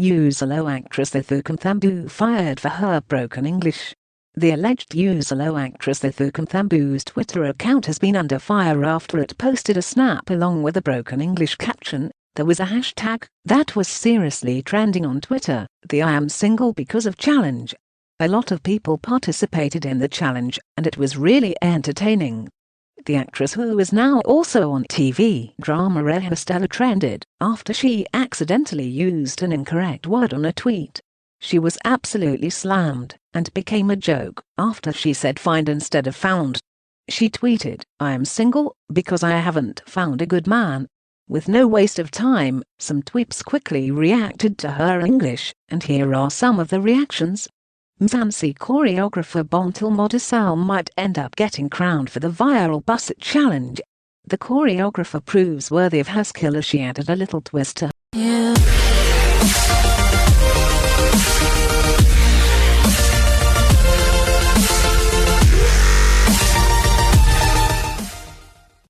Uzalo actress Thuthuka Mthembu fired for her broken English. The alleged Uzalo actress Thuthuka Mthembu's Twitter account has been under fire after it posted a snap along with a broken English caption. There was a hashtag that was seriously trending on Twitter, the I am single because of challenge. A lot of people participated in the challenge, and it was really entertaining. The actress, who is now also on TV drama Masilela, trended after she accidentally used an incorrect word on a tweet. She was absolutely slammed and became a joke after she said find instead of found. She tweeted, "I am single because I haven't found a good man." With no waste of time, some tweets quickly reacted to her English, and here are some of the reactions. Mzansi choreographer Bontil Modisal might end up getting crowned for the viral Busset challenge. The choreographer proves worthy of her skill as she added a little twist to